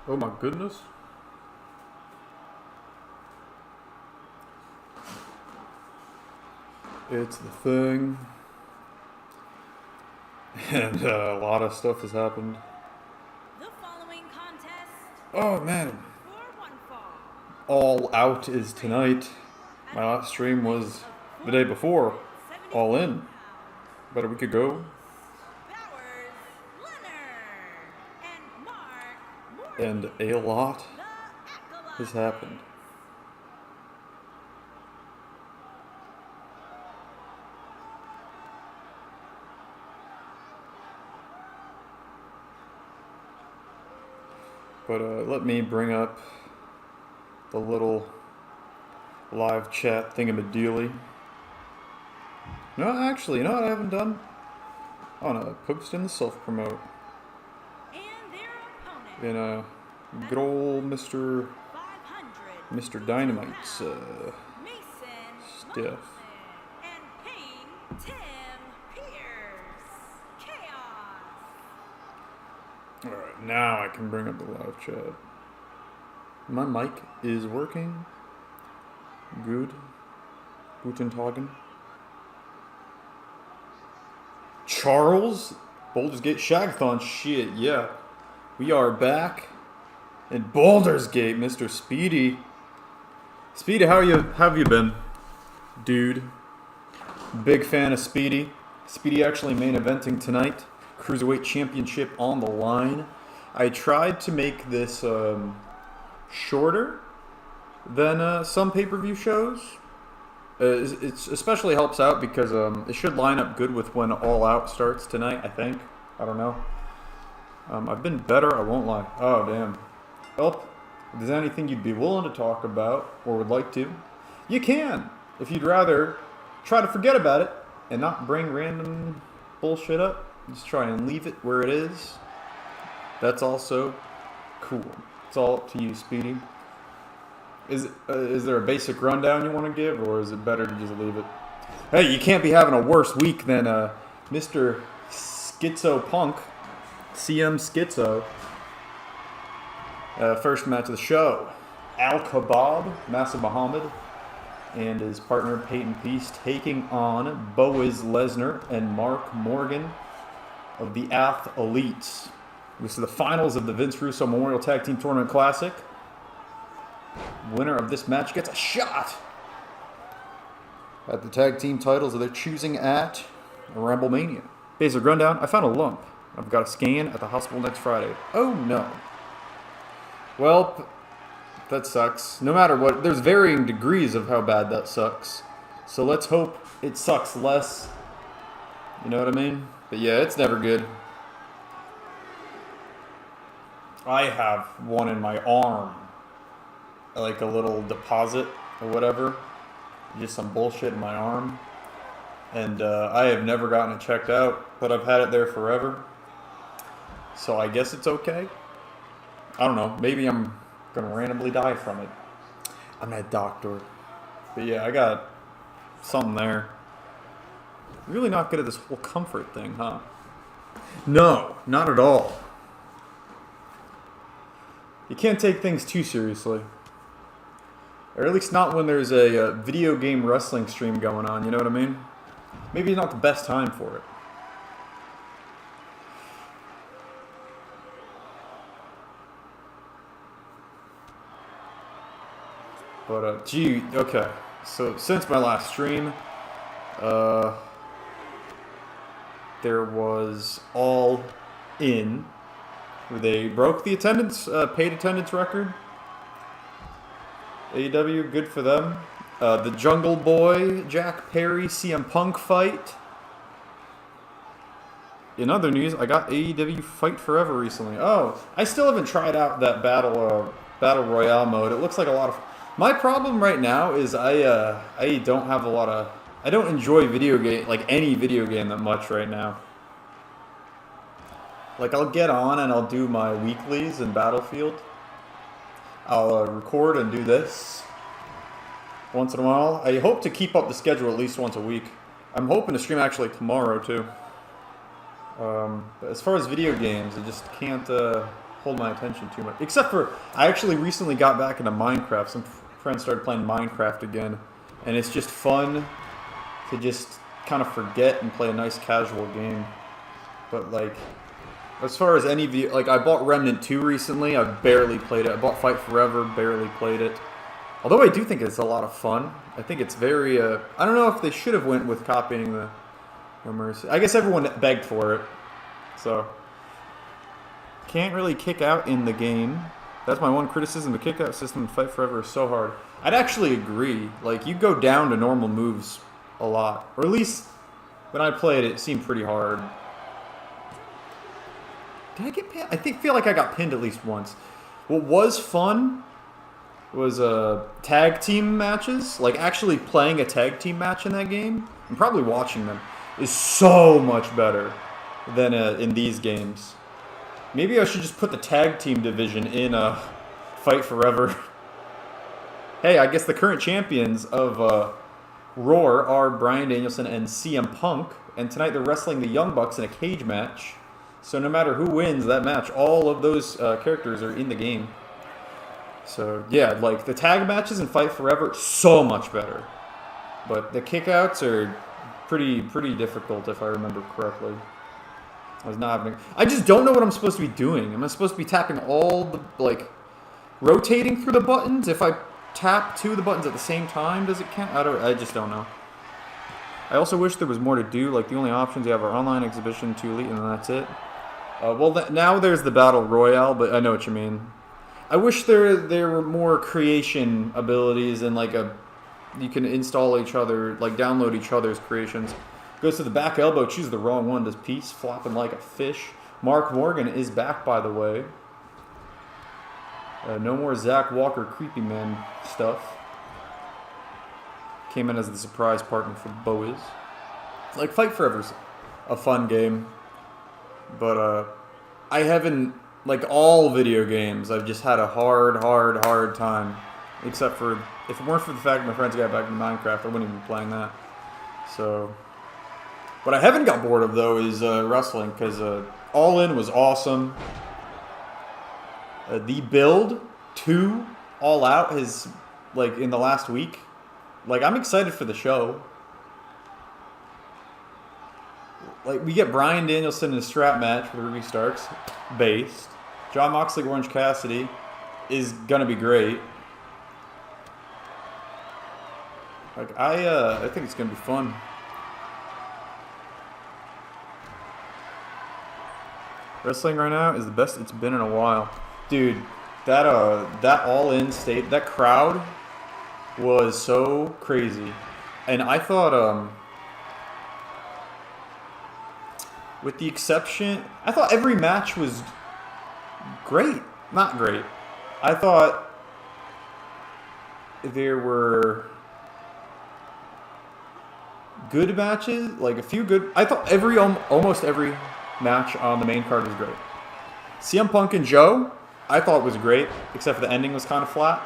Oh my goodness. It's the thing. And a lot of stuff has happened. The following contest. Oh man. For one fall. All Out is tonight. My last stream was the day before. All In. About a week ago. And a lot has happened. But let me bring up the little live chat thingamadealy. No, actually, you know what I haven't done? I want to post in the self-promote. In a good old Mr. Dynamite's stuff. Alright, now I can bring up the live chat. My mic is working. Good. Guten Tagen. Charles? Baldur's Gate Shagathon. Shit, yeah. We are back in Baldur's Gate, Mr. Speedy. Speedy, how have you been, dude? Big fan of Speedy. Speedy actually main eventing tonight. Cruiserweight Championship on the line. I tried to make this shorter than some pay-per-view shows. It especially helps out because it should line up good with when All Out starts tonight, I think. I don't know. I've been better, I won't lie. Oh, damn. Well, if there's anything you'd be willing to talk about or would like to, you can. If you'd rather try to forget about it and not bring random bullshit up, just try and leave it where it is. That's also cool. It's all up to you, Speedy. Is there a basic rundown you want to give, or is it better to just leave it? Hey, you can't be having a worse week than Mr. Schizo Punk. CM Schizo. First match of the show. Al Kebab, Massive Muhammad, and his partner Peyton Peace taking on Boaz Lesnar and Mark Morgan of the Athletes. This is the finals of the Vince Russo Memorial Tag Team Tournament Classic. Winner of this match gets a shot at the tag team titles of their choosing at Rumblemania. Basic rundown, I found a lump. I've got a scan at the hospital next Friday. Oh no. Well, that sucks. No matter what, there's varying degrees of how bad that sucks. So let's hope it sucks less. You know what I mean? But yeah, it's never good. I have one in my arm. Like a little deposit or whatever. Just some bullshit in my arm. And I have never gotten it checked out, but I've had it there forever. So I guess it's okay. I don't know. Maybe I'm going to randomly die from it. I'm not a doctor. But yeah, I got something there. Really not good at this whole comfort thing, huh? No, not at all. You can't take things too seriously. Or at least not when there's a video game wrestling stream going on, you know what I mean? Maybe not the best time for it. But, gee, okay. So, since my last stream, there was All In, where they broke the attendance, paid attendance record. AEW, good for them. The Jungle Boy, Jack Perry, CM Punk fight. In other news, I got AEW Fight Forever recently. Oh, I still haven't tried out that battle royale mode. It looks like a lot of. My problem right now is I don't have a lot of. I don't enjoy any video game that much right now. Like I'll get on and I'll do my weeklies in Battlefield. I'll record and do this once in a while. I hope to keep up the schedule at least once a week. I'm hoping to stream actually tomorrow too. But as far as video games, I just can't hold my attention too much. Except for, I actually recently got back into Minecraft. Some friends started playing Minecraft again. And it's just fun to just kind of forget and play a nice casual game. But like, as far as any of you, like I bought Remnant 2 recently. I barely played it. I bought Fight Forever, barely played it. Although I do think it's a lot of fun. I think it's very, I don't know if they should have went with copying the No Mercy. I guess everyone begged for it. So, can't really kick out in the game. That's my one criticism. The kick out system in Fight Forever is so hard. I'd actually agree. Like, you go down to normal moves a lot. Or at least, when I played it, it seemed pretty hard. Did I get pinned? I feel like I got pinned at least once. What was fun was tag team matches. Like, actually playing a tag team match in that game, and probably watching them, is so much better than in these games. Maybe I should just put the tag team division in Fight Forever. Hey, I guess the current champions of Roar are Bryan Danielson and CM Punk, and tonight they're wrestling the Young Bucks in a cage match. So no matter who wins that match, all of those characters are in the game. So yeah, like the tag matches in Fight Forever, so much better. But the kickouts are pretty difficult if I remember correctly. I just don't know what I'm supposed to be doing. Am I supposed to be tapping all the, like, rotating through the buttons? If I tap two of the buttons at the same time, does it count? I just don't know. I also wish there was more to do. Like, the only options you have are online, exhibition, 2 elite, and then that's it. Now there's the battle royale, but I know what you mean. I wish there were more creation abilities and like you can install each other, like download each other's creations. Goes to the back elbow, choose the wrong one. Does Peace flopping like a fish. Mark Morgan is back, by the way. No more Zach Walker creepy man stuff. Came in as the surprise partner for Bowiz. Like, Fight Forever's a fun game. But I haven't, like all video games, I've just had a hard time. Except for, if it weren't for the fact that my friends got back into Minecraft, I wouldn't even be playing that. So, what I haven't got bored of, though, is wrestling, because All In was awesome. The build to All Out has, like, in the last week, like, I'm excited for the show. Like, we get Bryan Danielson in a strap match with Ruby Starks, based. Jon Moxley, Orange Cassidy is gonna be great. Like, I think it's gonna be fun. Wrestling right now is the best it's been in a while, dude. That All-In state, that crowd was so crazy, and I thought with the exception, I thought every match was great. Not great. I thought there were good matches, like a few good. I thought almost every match on the main card was great. CM Punk and Joe, I thought was great, except for the ending was kind of flat.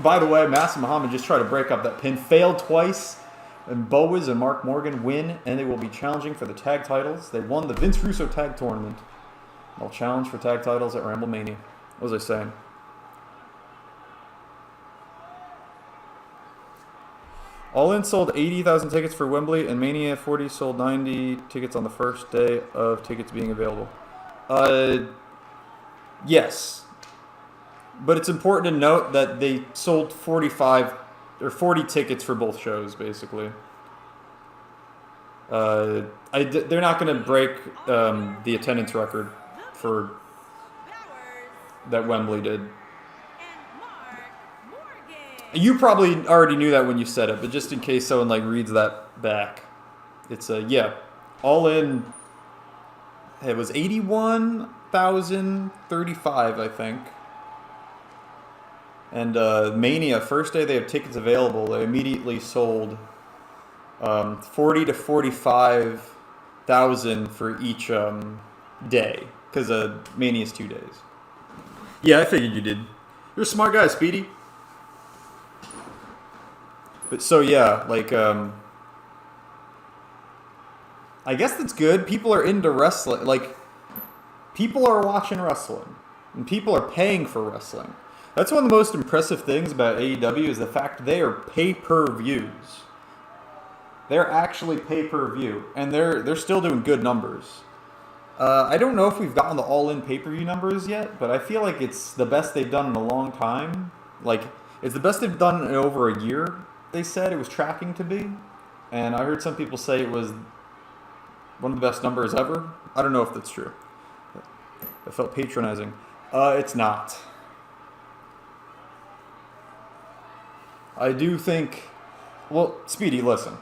By the way, Massive Muhammad just tried to break up that pin, failed twice. And Bowiz and Mark Morgan win, and they will be challenging for the tag titles. They won the Vince Russo tag tournament. They'll challenge for tag titles at WrestleMania. What was I saying? All In sold 80,000 tickets for Wembley, and Mania 40 sold 90 tickets on the first day of tickets being available. Yes. But it's important to note that they sold 45 or 40 tickets for both shows, basically. They're not going to break the attendance record for that Wembley did. You probably already knew that when you said it, but just in case someone like reads that back, it's yeah, All In. It was 81,035, I think. And Mania, first day they had tickets available, they immediately sold 40 to 45,000 for each day, because Mania's 2 days. Yeah, I figured you did. You're a smart guy, Speedy. But so yeah, like I guess that's good. People are into wrestling. Like people are watching wrestling, and people are paying for wrestling. That's one of the most impressive things about AEW is the fact they are pay-per-views. They're actually pay-per-view, and they're still doing good numbers. I don't know if we've gotten the all-in pay-per-view numbers yet, but I feel like it's the best they've done in a long time. Like, it's the best they've done in over a year, they said it was tracking to be. And I heard some people say it was one of the best numbers ever. I don't know if that's true. It felt patronizing. It's not. I do think... Well, Speedy, listen.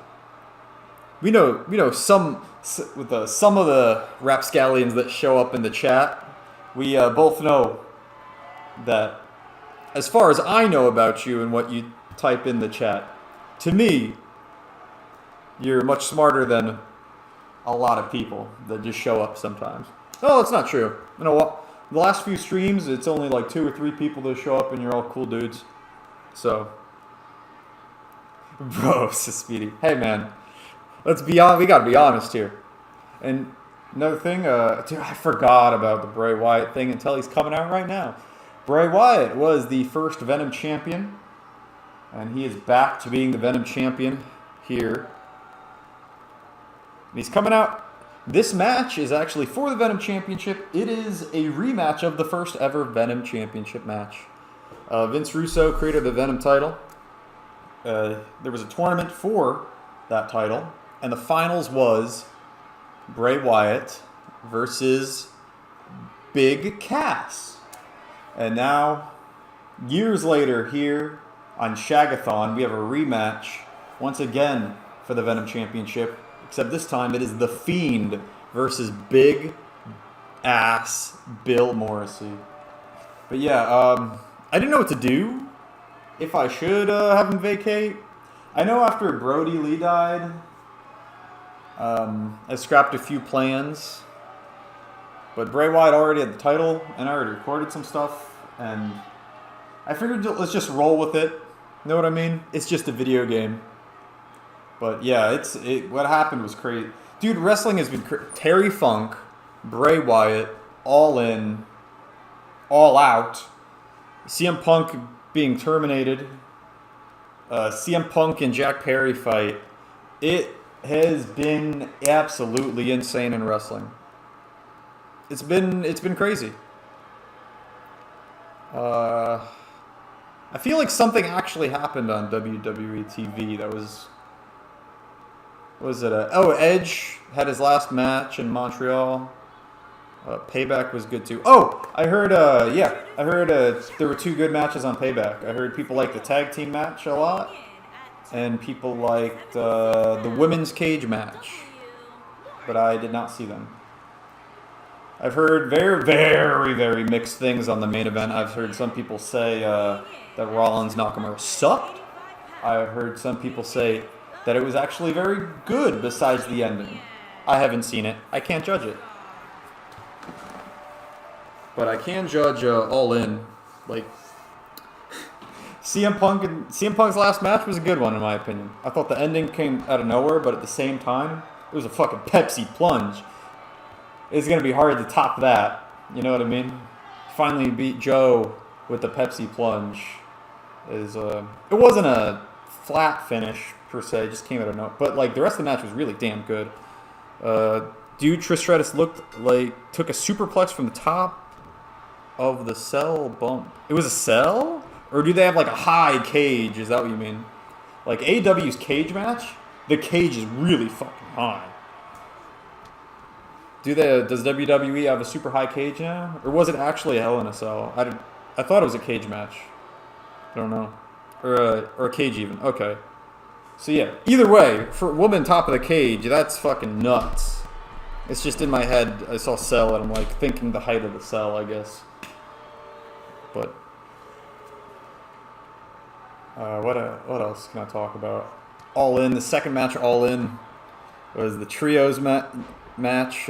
We know some of the rapscallions that show up in the chat. We both know that, as far as I know about you and what you type in the chat, to me, you're much smarter than a lot of people that just show up sometimes. Oh, it's not true. You know what? The last few streams, it's only like 2 or 3 people that show up, and you're all cool dudes. So, bro, Speedy. Hey, man. Let's be on. We gotta be honest here. And another thing, dude, I forgot about the Bray Wyatt thing until he's coming out right now. Bray Wyatt was the first Venom champion, and he is back to being the Venom champion here. And he's coming out. This match is actually for the Venom Championship. It is a rematch of the first ever Venom Championship match. Vince Russo created the Venom title. There was a tournament for that title, and the finals was Bray Wyatt versus Big Cass. And now, years later here on Shagathon, we have a rematch once again for the Venom Championship. Except this time it is The Fiend versus Big Ass Bill Morrissey. But yeah, I didn't know what to do. If I should have him vacate. I know after Brody Lee died, I scrapped a few plans. But Bray Wyatt already had the title, and I already recorded some stuff. And I figured let's just roll with it. You know what I mean? It's just a video game. But yeah, what happened was crazy. Dude, wrestling has been Terry Funk, Bray Wyatt, All In, All Out, CM Punk being terminated, CM Punk and Jack Perry fight. It has been absolutely insane in wrestling. It's been crazy. I feel like something actually happened on WWE TV that was it Edge had his last match in Montreal. Payback was good too. Oh, I heard there were 2 good matches on Payback. I heard people liked the tag team match a lot, and people liked the women's cage match, but I did not see them. I've heard very, very, very mixed things on the main event. I've heard some people say that Rollins Nakamura sucked. I've heard some people say that it was actually very good besides the ending. I haven't seen it. I can't judge it. But I can judge All In. Like, CM Punk's last match was a good one in my opinion. I thought the ending came out of nowhere, but at the same time, it was a fucking Pepsi plunge. It's going to be hard to top that. You know what I mean? Finally beat Joe with the Pepsi plunge. It wasn't a flat finish per se, just came out of nowhere. But like the rest of the match was really damn good. Dude, Trish Stratus looked like took a superplex from the top of the cell bump. It was a cell? Or do they have like a high cage? Is that what you mean? Like AEW's cage match? The cage is really fucking high. Does WWE have a super high cage now? Or was it actually a Hell in a Cell? I thought it was a cage match. I don't know. Or a cage even. Okay. So yeah, either way, for a woman top of the cage, that's fucking nuts. It's just in my head, I saw cell and I'm like thinking the height of the cell, I guess. But what else can I talk about? All In, the second match All In was the trios match.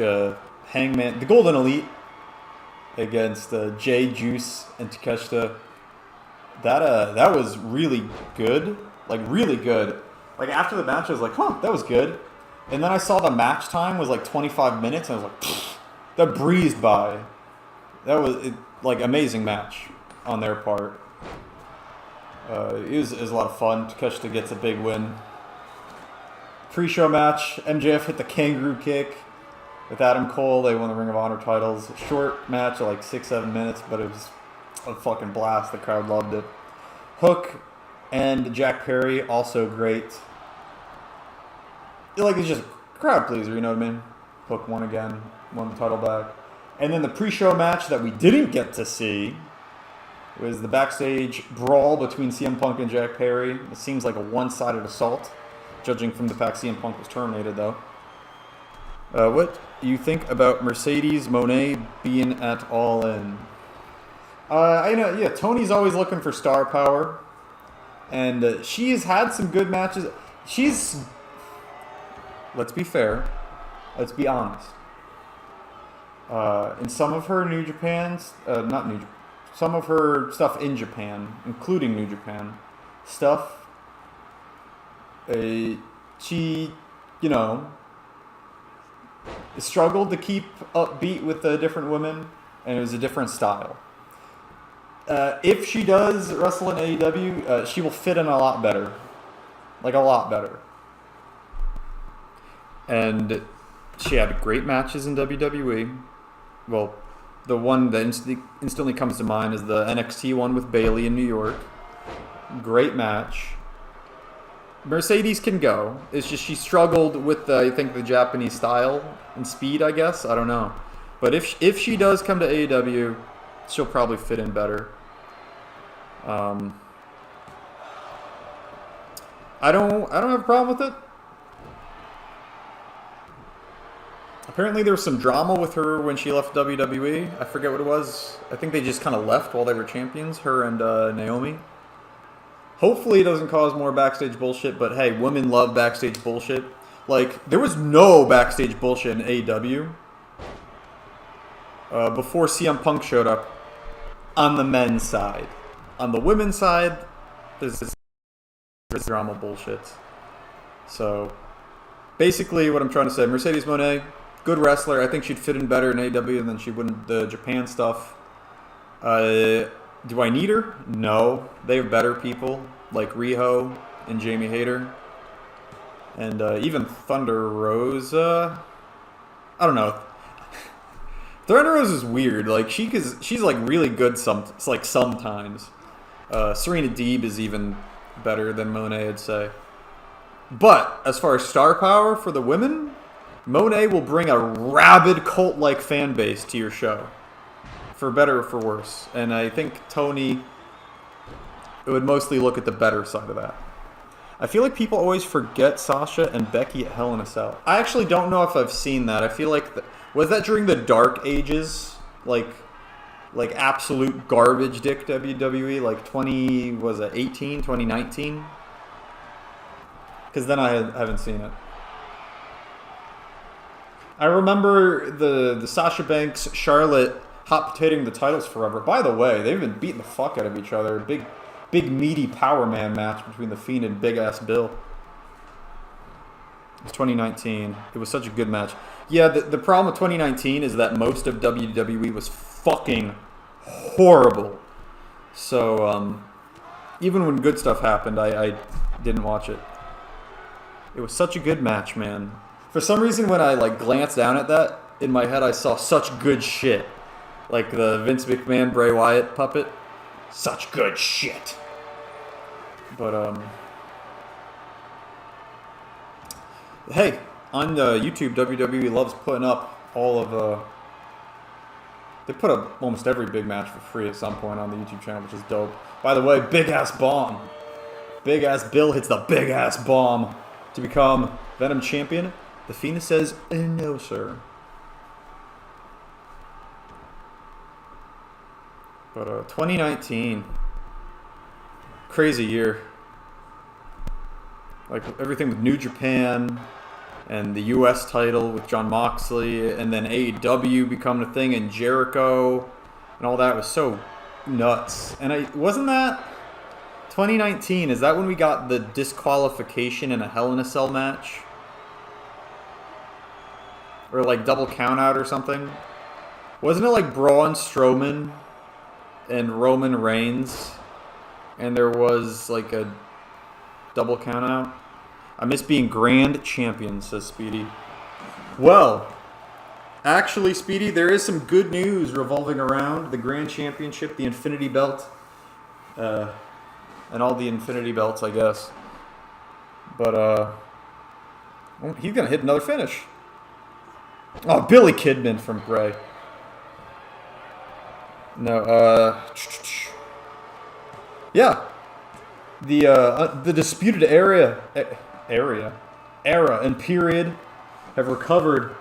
Hangman, the Golden Elite against Jay, Juice, and Takeshita. That was really good. Like really good. Like after the match I was like, huh, that was good. And then I saw the match time was like 25 minutes and I was like, that breezed by. That was like amazing match on their part. It was a lot of fun. Takeshita gets a big win. Pre-show match, MJF hit the kangaroo kick with Adam Cole. They won the Ring of Honor titles. Short match, like 6-7 minutes, but it was a fucking blast. The crowd loved it. Hook and Jack Perry, also great. It's just a crowd pleaser, you know what I mean? Hook won again, won the title back. And then the pre-show match that we didn't get to see was the backstage brawl between CM Punk and Jack Perry. It seems like a one-sided assault, judging from the fact CM Punk was terminated, though. What do you think about Mercedes Moné being at All In? I know, yeah, Tony's always looking for star power, and she's had some good matches. Let's be fair, let's be honest. In some of her New Japan's, some of her stuff in Japan, including New Japan stuff, she, struggled to keep upbeat with the different women, and it was a different style. If she does wrestle in AEW, she will fit in a lot better. Like, a lot better. And she had great matches in WWE. Well, the one that instantly comes to mind is the NXT one with Bayley in New York. Great match. Mercedes can go. It's just she struggled with, I think, the Japanese style and speed, I guess. I don't know. But if she does come to AEW, she'll probably fit in better. I don't have a problem with it. Apparently there was some drama with her when she left WWE. I forget what it was. I think they just kind of left while they were champions, her and Naomi. Hopefully it doesn't cause more backstage bullshit, but hey, women love backstage bullshit. Like, there was no backstage bullshit in AEW before CM Punk showed up on the men's side. On the women's side, there's this drama bullshit. So, basically what I'm trying to say, Mercedes Moné, good wrestler. I think she'd fit in better in AEW than she would in the Japan stuff. Do I need her? No. They have better people like Riho and Jamie Hayter. And even Thunder Rosa. I don't know. Thunder Rosa is weird. Like she's like really good sometimes. Serena Deeb is even better than Moné, I'd say. But as far as star power for the women, Moné will bring a rabid cult-like fan base to your show. For better or for worse. And I think Tony would mostly look at the better side of that. I feel like people always forget Sasha and Becky at Hell in a Cell. I actually don't know if I've seen that. I feel like... was that during the dark ages? Like absolute garbage dick WWE? Like 2019? Because then I haven't seen it. I remember the Sasha Banks, Charlotte... hot potatoing the titles forever. By the way, they've been beating the fuck out of each other. Big meaty power man match between The Fiend and Big Ass Bill. It was 2019. It was such a good match. Yeah, the problem with 2019 is that most of WWE was fucking horrible. So, even when good stuff happened, I didn't watch it. It was such a good match, man. For some reason, when I glanced down at that, in my head I saw such good shit. Like the Vince McMahon Bray Wyatt puppet. Such good shit. But, hey, on YouTube, WWE loves putting up all of, they put up almost every big match for free at some point on the YouTube channel, which is dope. By the way, Big Ass Bomb. Big Ass Bill hits the Big Ass Bomb to become Venom Champion. The Fiend says, no, sir. But 2019, crazy year. Like everything with New Japan and the U.S. title with Jon Moxley, and then AEW becoming a thing, and Jericho, and all that was so nuts. And wasn't that 2019? Is that when we got the disqualification in a Hell in a Cell match, or like double count out or something? Wasn't it like Braun Strowman and Roman Reigns? And there was like a double count out? I miss being grand champion, says Speedy. Well, actually, Speedy, there is some good news revolving around the grand championship, the Infinity Belt, and all the Infinity Belts, I guess. But, he's going to hit another finish. Oh, Billy Kidman from Bray. No, yeah. The disputed era and period have recovered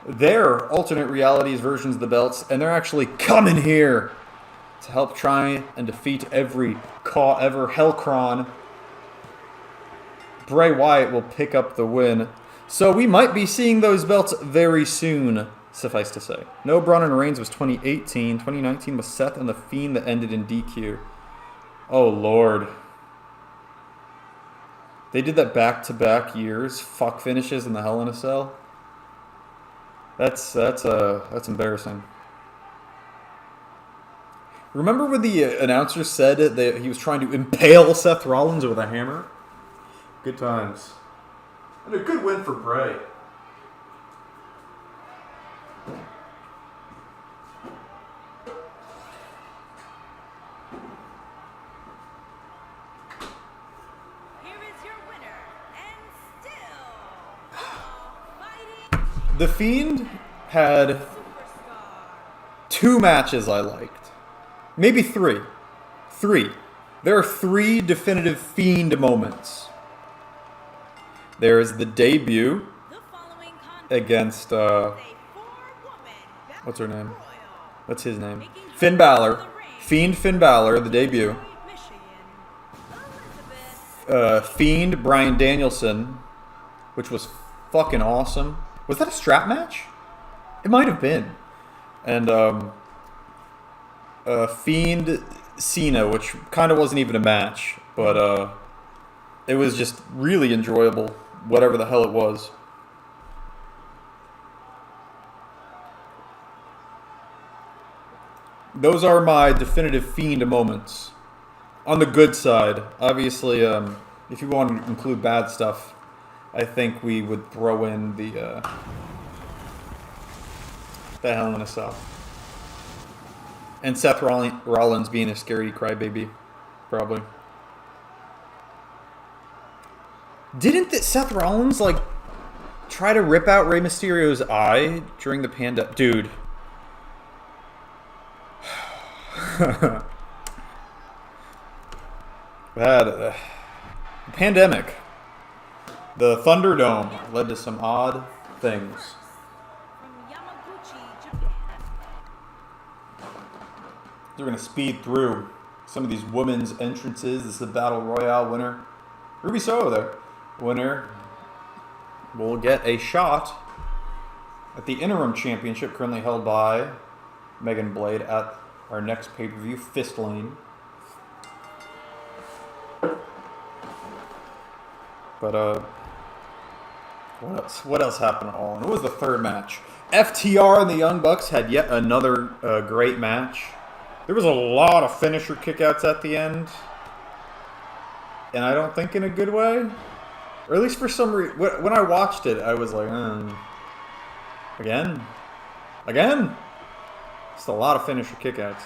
their alternate realities versions of the belts, and they're actually coming here to help try and defeat every ever Hellcron. Bray Wyatt will pick up the win. So we might be seeing those belts very soon, suffice to say. No, Braun and Reigns was 2018. 2019 was Seth and The Fiend that ended in DQ. Oh, Lord. They did that back-to-back years. Fuck finishes in the Hell in a Cell. That's embarrassing. Remember when the announcer said that he was trying to impale Seth Rollins with a hammer? Good times. And a good win for Bray. Here is your winner, and still fighting The Fiend had superstar. 2 matches I liked. Maybe 3. 3. There are 3 definitive Fiend moments. There's the debut The following contest against, is a 4-woman battle what's her name? royal. What's his name? Making her Finn way Balor. to the ring, Fiend Finn Balor, the debut. Detroit, Michigan, Elizabeth Fiend Bryan Danielson, which was fucking awesome. Was that a strap match? It might have been. And Fiend Cena, which kind of wasn't even a match, but it was just really enjoyable, whatever the hell it was. Those are my definitive Fiend moments. On the good side, obviously, if you want to include bad stuff, I think we would throw in the Hell in a Cell. And Seth Rollins being a scary crybaby, probably. Didn't Seth Rollins, like, try to rip out Rey Mysterio's eye during the pandemic? Dude. The pandemic. The Thunderdome led to some odd things. from Yamaguchi, Japan. We're going to speed through some of these women's entrances. This is the Battle Royale winner. Ruby Soho there. Winner will get a shot at the interim championship currently held by Megan Blade at our next pay-per-view, Fist Lane. But, what else happened at all? And it was the third match. FTR and the Young Bucks had yet another great match. There was a lot of finisher kickouts at the end. And I don't think in a good way. Or at least for some reason. When I watched it, I was like, again? Again? Just a lot of finisher kickouts.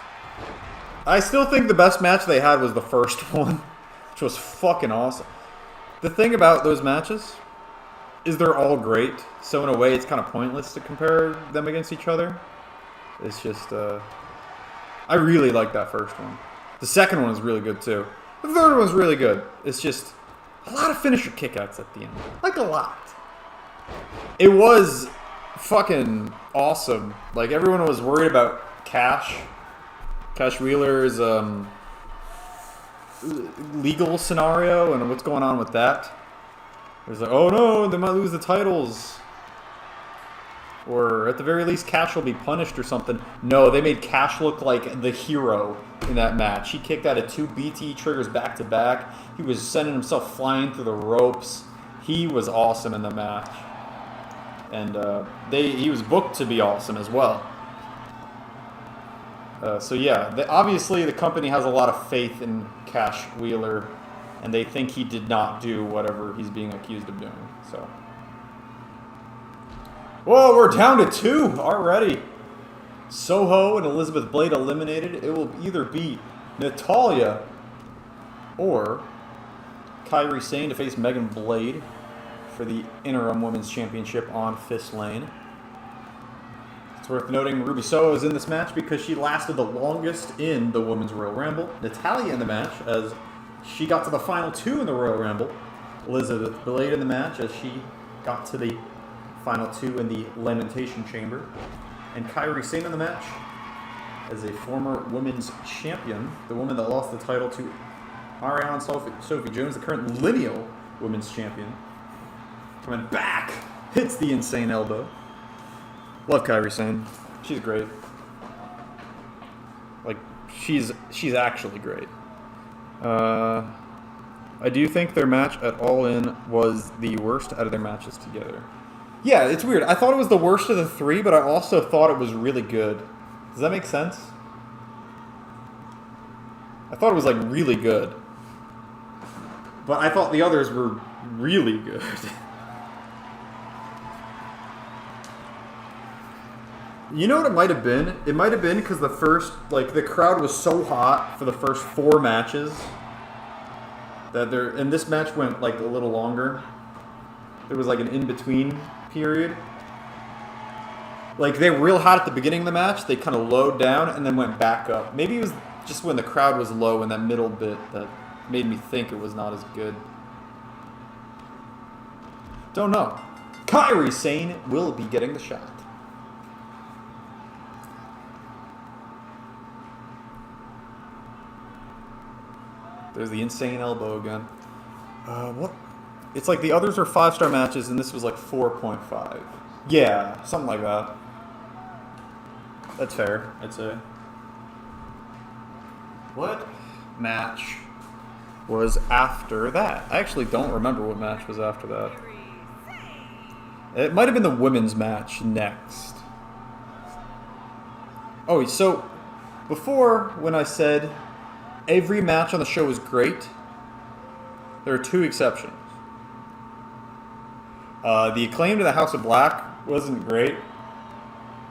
I still think the best match they had was the first one. Which was fucking awesome. The thing about those matches is they're all great. So in a way, it's kind of pointless to compare them against each other. It's just, I really like that first one. The second one is really good too. The third one's really good. It's just a lot of finisher kickouts at the end. Like a lot. It was fucking awesome. Like everyone was worried about Cash Wheeler's legal scenario and what's going on with that. It was like, oh no, they might lose the titles. Or at the very least, Cash will be punished or something. No, they made Cash look like the hero in that match. He kicked out of 2 BT triggers back to back. He was sending himself flying through the ropes. He was awesome in the match. And he was booked to be awesome as well. So yeah, obviously the company has a lot of faith in Cash Wheeler, and they think he did not do whatever he's being accused of doing. So, whoa, we're down to 2 already. Soho and Elizabeth Blade eliminated. It will either be Natalya or Kairi Sane to face Megan Blade for the interim women's championship on Fist Lane. It's worth noting Ruby Soho is in this match because she lasted the longest in the Women's Royal Rumble. Natalya in the match as she got to the final 2 in the Royal Rumble. Elizabeth Blade in the match as she got to the final 2 in the Lamentation Chamber. And Kairi Sane in the match as a former women's champion, the woman that lost the title to Ariane Sophie Jones, the current lineal women's champion. Coming back, hits the insane elbow. Love Kairi Sane. She's great. Like, she's actually great. I do think their match at All In was the worst out of their matches together. Yeah, it's weird. I thought it was the worst of the 3, but I also thought it was really good. Does that make sense? I thought it was, like, really good. But I thought the others were really good. You know what it might have been? It might have been because the first, like, the crowd was so hot for the first 4 matches that and this match went, like, a little longer. There was, like, an in-between period. Like, they were real hot at the beginning of the match. They kind of slowed down and then went back up. Maybe it was just when the crowd was low in that middle bit that made me think it was not as good. Don't know. Kairi Sane will be getting the shot. There's the insane elbow again. What? It's like the others are 5-star matches, and this was like 4.5. Yeah, something like that. That's fair, I'd say. What match was after that? I actually don't remember what match was after that. It might have been the women's match next. Oh, so before, when I said every match on the show was great, there are 2 exceptions. The Acclaim to the House of Black wasn't great,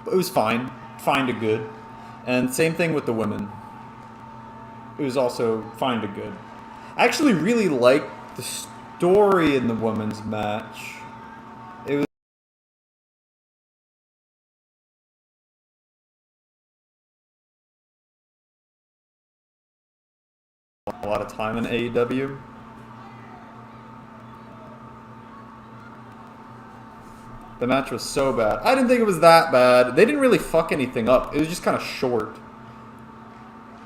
but it was fine. Fine to good. And same thing with the women. It was also fine to good. I actually really liked the story in the women's match. It was a lot of time in AEW. The match was so bad. I didn't think it was that bad. They didn't really fuck anything up. It was just kind of short.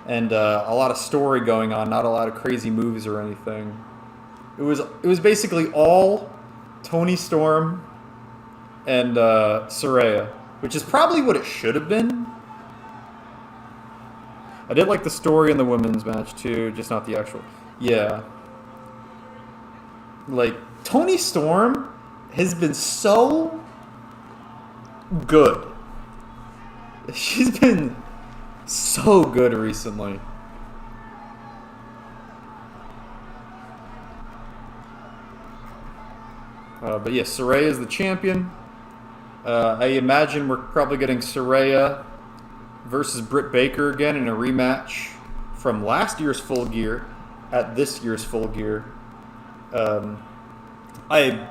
And a lot of story going on, not a lot of crazy moves or anything. It was basically all Toni Storm and Saraya, which is probably what it should have been. I did like the story in the women's match too, just not the actual. Yeah. Like, Toni Storm has been so good. She's been so good recently. But yeah, Saraya is the champion. I imagine we're probably getting Saraya versus Britt Baker again in a rematch from last year's Full Gear at this year's Full Gear. I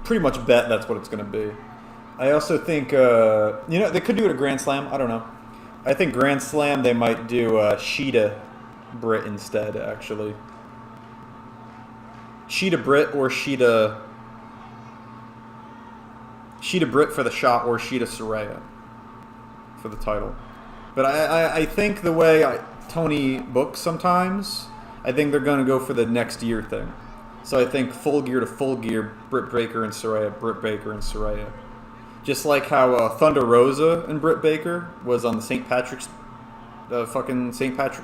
pretty much bet that's what it's going to be. I also think, they could do it at Grand Slam. I don't know. I think Grand Slam they might do Sheeta Britt instead, actually. Sheeta Britt or Sheeta Britt for the shot or Sheeta Saraya for the title. But I think the way Tony books sometimes, I think they're going to go for the next year thing. So I think Full Gear to Full Gear, Britt Baker and Saraya, Britt Baker and Saraya. Just like how Thunder Rosa and Britt Baker was on the St. Patrick's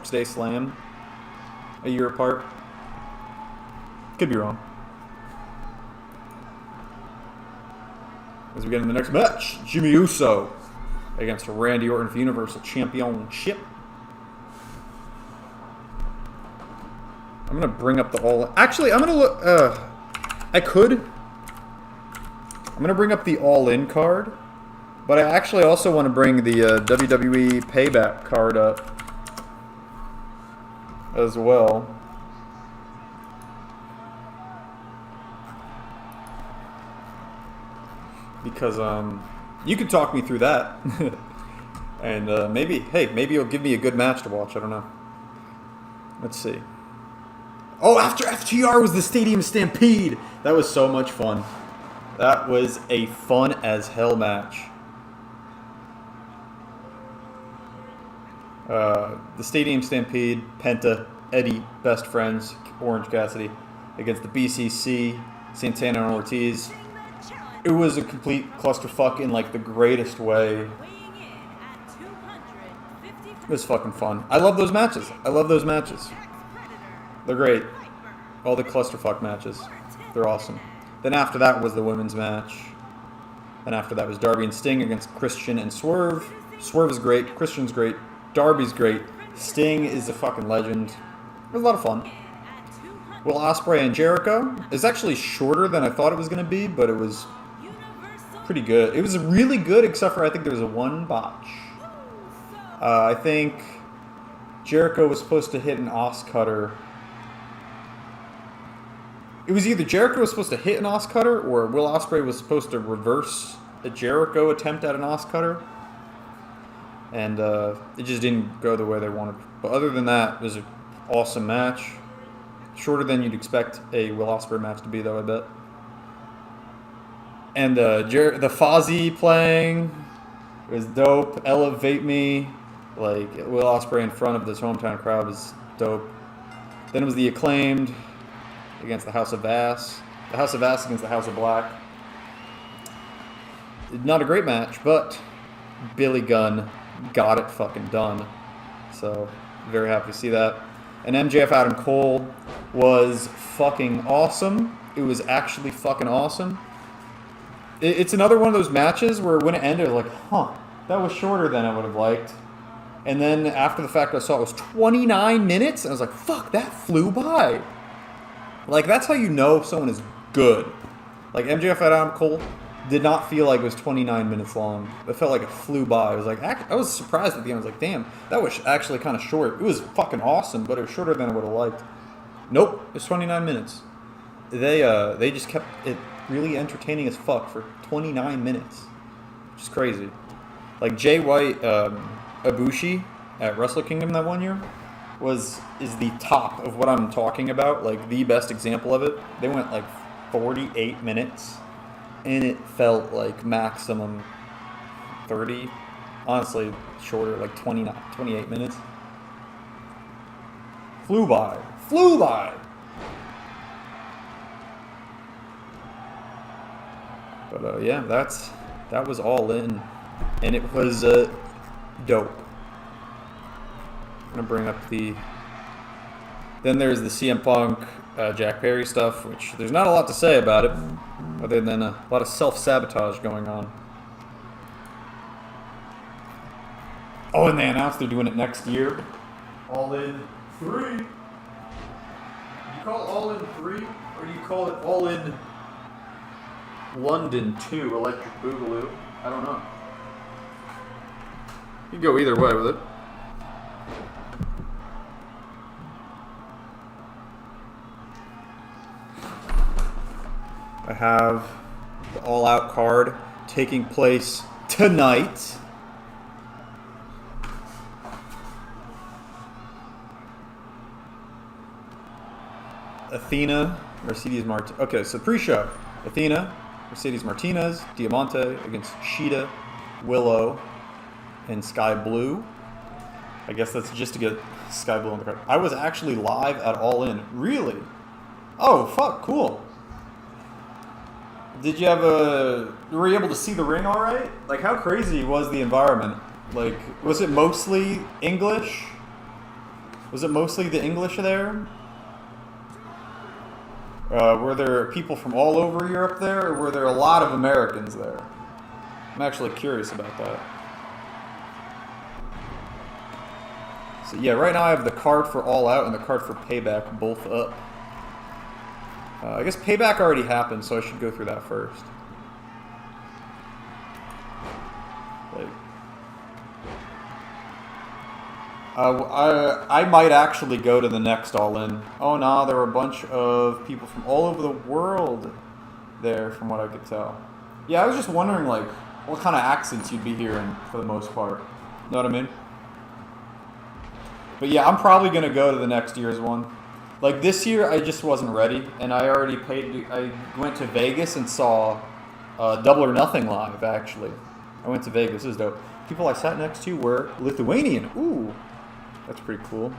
Day Slam a year apart. Could be wrong. As we get in the next match, Jimmy Uso against Randy Orton for Universal Championship. I'm gonna bring up the all. Actually, I'm gonna look. I could. I'm gonna bring up the all-in card, but I actually also want to bring the WWE Payback card up as well. Because you could talk me through that, and maybe you'll give me a good match to watch. I don't know. Let's see. Oh, after FTR was the Stadium Stampede. That was so much fun. That was a fun as hell match. The Stadium Stampede, Penta, Eddie, best friends, Orange Cassidy, against the BCC, Santana and Ortiz. It was a complete clusterfuck in like the greatest way. It was fucking fun. I love those matches. They're great. All the clusterfuck matches. They're awesome. Then after that was the women's match. Then after that was Darby and Sting against Christian and Swerve. Swerve is great. Christian's great. Darby's great. Sting is a fucking legend. It was a lot of fun. Will Ospreay and Jericho is actually shorter than I thought it was going to be, but it was pretty good. It was really good, except for I think there was a one botch. I think Jericho was supposed to hit an Os Cutter. It was either Jericho was supposed to hit an Os Cutter, or Will Ospreay was supposed to reverse a Jericho attempt at an Os Cutter. And it just didn't go the way they wanted. But other than that, it was an awesome match. Shorter than you'd expect a Will Ospreay match to be, though, I bet. And the Fozzy playing was dope. Elevate Me, like Will Ospreay in front of this hometown crowd was dope. Then it was the Acclaimed against the House of Ass. The House of Ass against the House of Black. Not a great match, but Billy Gunn got it fucking done. So, very happy to see that. And MJF Adam Cole was fucking awesome. It was actually fucking awesome. It's another one of those matches where when it ended, I was like, huh, that was shorter than I would have liked. And then after the fact, I saw it was 29 minutes, and I was like, fuck, that flew by. Like, that's how you know if someone is good. Like, MJF Adam Cole did not feel like it was 29 minutes long. It felt like it flew by. I was surprised at the end. I was like, damn, that was actually kind of short. It was fucking awesome, but it was shorter than I would have liked. Nope, it was 29 minutes. They just kept it really entertaining as fuck for 29 minutes. Which is crazy. Like, Jay White, Ibushi at Wrestle Kingdom that one year is the top of what I'm talking about. Like, the best example of it. They went like 48 minutes. And it felt like maximum 30. Honestly, shorter, like 28 minutes. Flew by. But yeah, that was all in. And it was dope. I'm going to bring up the... Then there's the CM Punk, Jack Perry stuff, which there's not a lot to say about it, other than a lot of self-sabotage going on. Oh, and they announced they're doing it next year. All in 3. You call it All in 3, or do you call it All in London 2, Electric Boogaloo? I don't know. You can go either way with it. I have the All Out card taking place tonight. Athena, Mercedes Martinez. Okay, so pre-show. Athena, Mercedes Martinez, Diamante against Sheeta, Willow, and Sky Blue. I guess that's just to get Sky Blue on the card. I was actually live at All In. Really? Oh, fuck, cool. Did you were you able to see the ring all right? Like, how crazy was the environment? Like, was it mostly English? Was it mostly the English there? Were there people from all over Europe there, or were there a lot of Americans there? I'm actually curious about that. So yeah, right now I have the card for All Out and the card for Payback both up. I guess Payback already happened, so I should go through that first. Like, I might actually go to the next All In. Oh no, there were a bunch of people from all over the world there, from what I could tell. Yeah, I was just wondering, like, what kind of accents you'd be hearing for the most part. Know what I mean? But yeah, I'm probably gonna go to the next year's one. Like this year, I just wasn't ready, and I already paid. I went to Vegas and saw Double or Nothing live. Actually, I went to Vegas. This is dope. People I sat next to were Lithuanian. Ooh, that's pretty cool.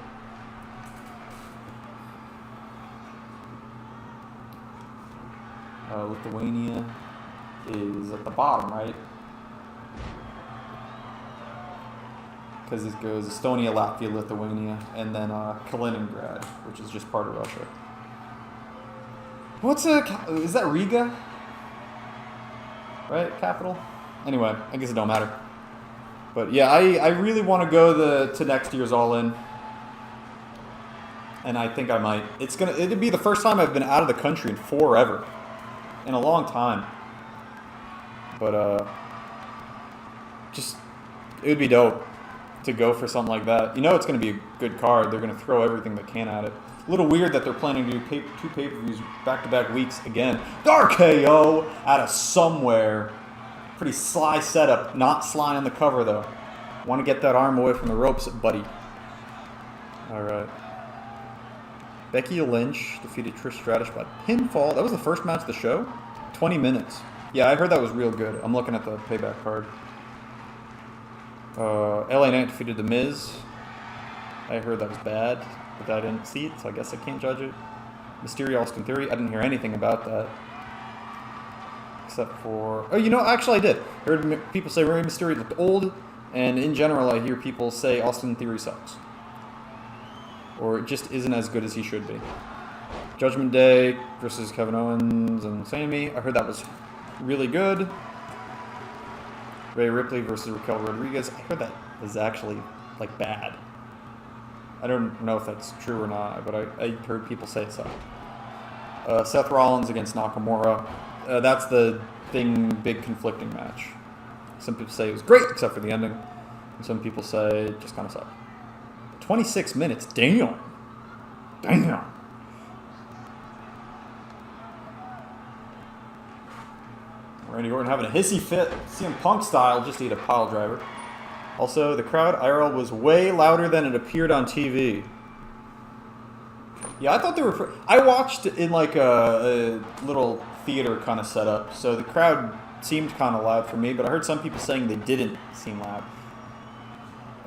Lithuania is at the bottom, right? Because it goes Estonia, Latvia, Lithuania, and then Kaliningrad, which is just part of Russia. Is that Riga? Right, capital? Anyway, I guess it don't matter. But yeah, I really want to go to next year's All In. And I think I might. It'd be the first time I've been out of the country in forever. In a long time. But it would be dope to go for something like that. You know it's going to be a good card. They're going to throw everything they can at it. A little weird that they're planning to do two pay-per-views back-to-back weeks again. RKO out of somewhere. Pretty sly setup. Not sly on the cover, though. Want to get that arm away from the ropes, buddy. All right. Becky Lynch defeated Trish Stratus by pinfall. That was the first match of the show? 20 minutes. Yeah, I heard that was real good. I'm looking at the Payback card. LA Knight defeated The Miz. I heard that was bad, but I didn't see it, so I guess I can't judge it. Mysterio, Austin Theory. I didn't hear anything about that. Except for... Oh, you know, actually I did. I heard people say Rey Mysterio looked old, and in general I hear people say Austin Theory sucks. Or just isn't as good as he should be. Judgment Day versus Kevin Owens and Sammy. I heard that was really good. Rhea Ripley versus Raquel Rodriguez. I heard that was actually, like, bad. I don't know if that's true or not, but I heard people say so. Seth Rollins against Nakamura. That's the big conflicting match. Some people say it was great, except for the ending. And some people say it just kind of sucked. 26 minutes. Damn. Randy Orton having a hissy fit. CM Punk style, just ate a pile driver. Also, the crowd IRL was way louder than it appeared on TV. Yeah, I thought they were... I watched in like a little theater kind of setup, so the crowd seemed kind of loud for me, but I heard some people saying they didn't seem loud.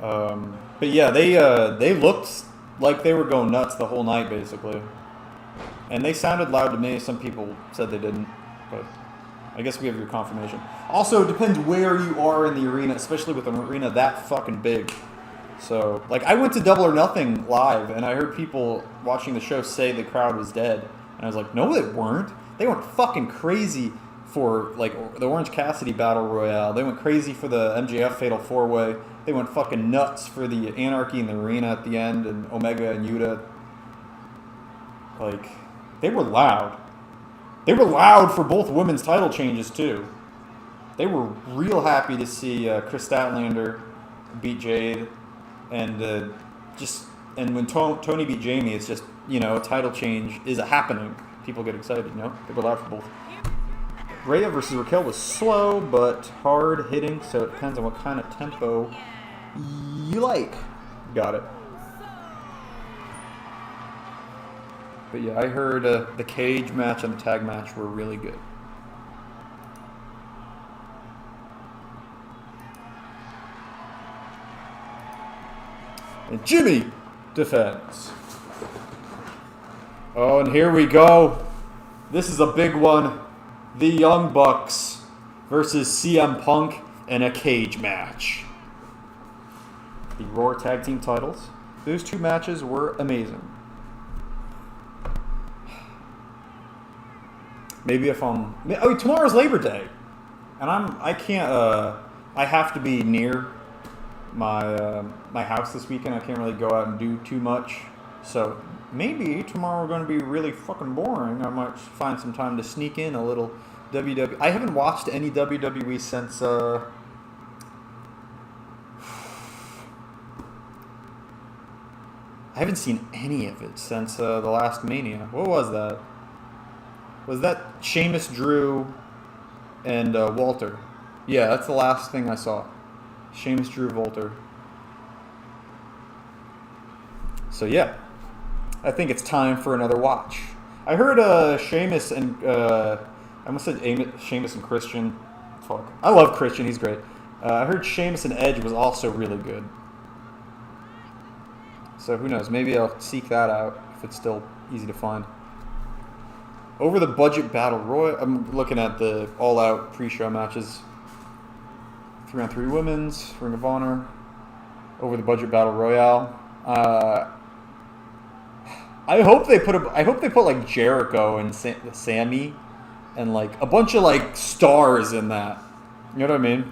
But yeah, they looked like they were going nuts the whole night, basically. And they sounded loud to me. Some people said they didn't, but I guess we have your confirmation. Also, it depends where you are in the arena, especially with an arena that fucking big. So, like, I went to Double or Nothing live, and I heard people watching the show say the crowd was dead. And I was like, no, they weren't. They went fucking crazy for, like, the Orange Cassidy Battle Royale. They went crazy for the MJF Fatal 4-Way. They went fucking nuts for the Anarchy in the Arena at the end, and Omega and Yuta. Like, they were loud. They were loud for both women's title changes, too. They were real happy to see Chris Statlander beat Jade. And when Tony beat Jamie, it's just, you know, a title change is a happening. People get excited, you know? They were loud for both. Rhea versus Raquel was slow, but hard hitting, so it depends on what kind of tempo you like. Got it. But yeah, I heard the cage match and the tag match were really good. And Jimmy defends. Oh, and here we go. This is a big one. The Young Bucks versus CM Punk in a cage match. The Raw Tag Team titles. Those two matches were amazing. Maybe if I'm... Oh, tomorrow's Labor Day. And I have to be near my house this weekend. I can't really go out and do too much. So maybe tomorrow going to be really fucking boring. I might find some time to sneak in a little WWE. I haven't watched any WWE since I haven't seen any of it since the last Mania. What was that? Was that Sheamus, Drew, and Walter? Yeah, that's the last thing I saw. Sheamus, Drew, Walter. So yeah, I think it's time for another watch. I heard Sheamus and I almost said Sheamus and Christian. Fuck, I love Christian. He's great. I heard Sheamus and Edge was also really good. So who knows? Maybe I'll seek that out if it's still easy to find. Over the budget battle royal. I'm looking at the all-out pre-show matches. 3-on-3 women's, Ring of Honor. Over the budget battle royale. I hope they put like Jericho and Sammy and like a bunch of like stars in that. You know what I mean?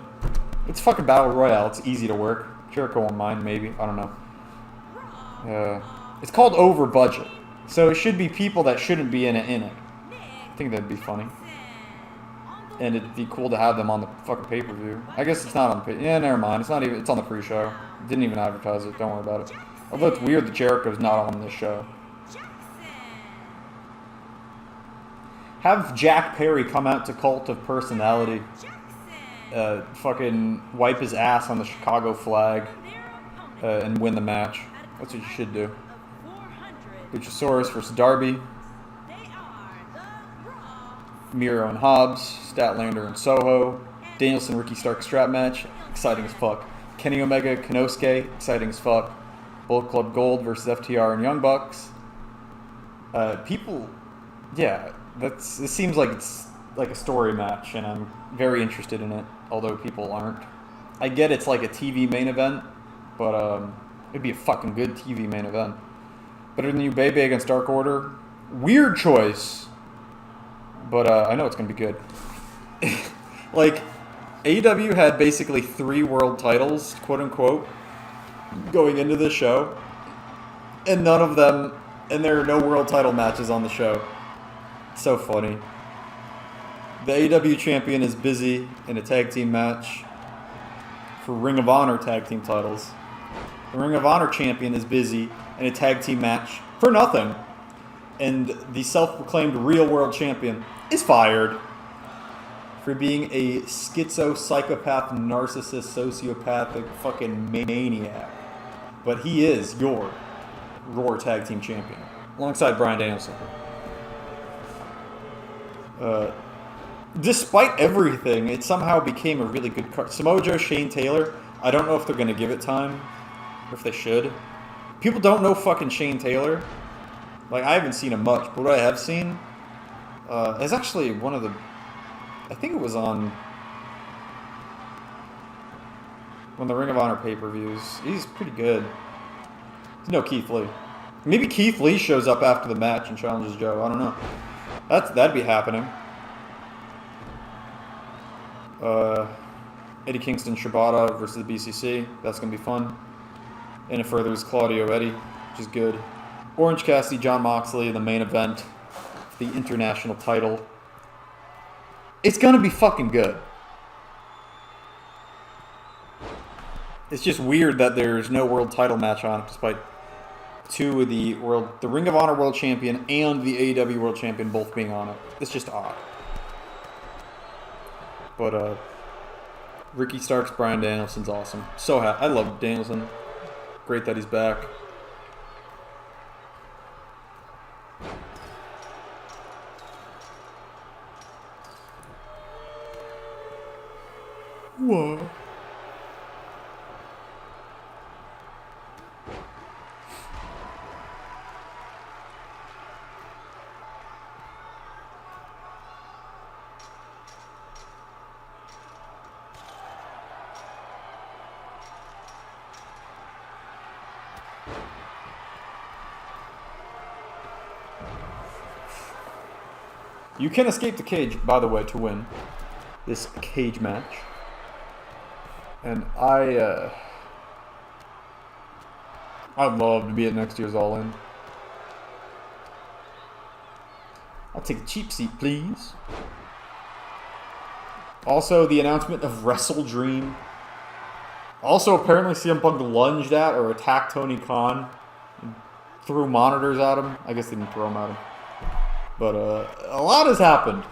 It's fucking battle royale. It's easy to work. Jericho won't mind, maybe. I don't know. It's called over budget, so it should be people that shouldn't be in it. I think that'd be funny, and it'd be cool to have them on the fucking pay-per-view. I guess it's not on the yeah, never mind. It's not even. It's on the pre-show. Didn't even advertise it. Don't worry about it. Although it's weird that Jericho's not on this show. Have Jack Perry come out to Cult of Personality. Fucking wipe his ass on the Chicago flag and win the match. That's what you should do. Luchasaurus versus Darby. Miro and Hobbs. Statlander and Soho. Danielson, Ricky Stark strap match. Exciting as fuck. Kenny Omega, Konosuke. Exciting as fuck. Bullet Club Gold versus FTR and Young Bucks. People, yeah, it seems like it's like a story match, and I'm very interested in it, although people aren't. I get it's like a TV main event, but it'd be a fucking good TV main event. Better than Ubebe against Dark Order. Weird choice, but I know it's going to be good. Like, AEW had basically 3 world titles, quote-unquote, going into the show, and none of them, and there are no world title matches on the show. It's so funny. The AEW champion is busy in a tag team match for Ring of Honor tag team titles. The Ring of Honor champion is busy in a tag team match for nothing. And the self-proclaimed real world champion is fired for being a schizo, psychopath, narcissist, sociopathic fucking maniac. But he is your Raw Tag Team Champion, alongside Bryan Danielson. Despite everything, it somehow became a really good card. Samoa Joe, Shane Taylor, I don't know if they're going to give it time, or if they should. People don't know fucking Shane Taylor. Like, I haven't seen him much, but what I have seen is actually one of the... I think it was on one of the Ring of Honor pay-per-views. He's pretty good. There's no Keith Lee. Maybe Keith Lee shows up after the match and challenges Joe. I don't know. That'd be happening. Eddie Kingston, Shibata versus the BCC. That's going to be fun. And it furthers Claudio Eddie, which is good. Orange Cassidy, Jon Moxley in the main event. The international title. It's going to be fucking good. It's just weird that there's no world title match on it, despite two of the Ring of Honor World Champion and the AEW World Champion both being on it. It's just odd. But Ricky Starks, Bryan Danielson's awesome. So happy. I love Danielson. Great that he's back. Whoa. You can escape the cage, by the way, to win this cage match. And I I'd love to be at next year's All In. I'll take a cheap seat, please. Also, the announcement of Wrestle Dream. Also, apparently CM Punk lunged at or attacked Tony Khan. And threw monitors at him. I guess they didn't throw them at him. But a lot has happened.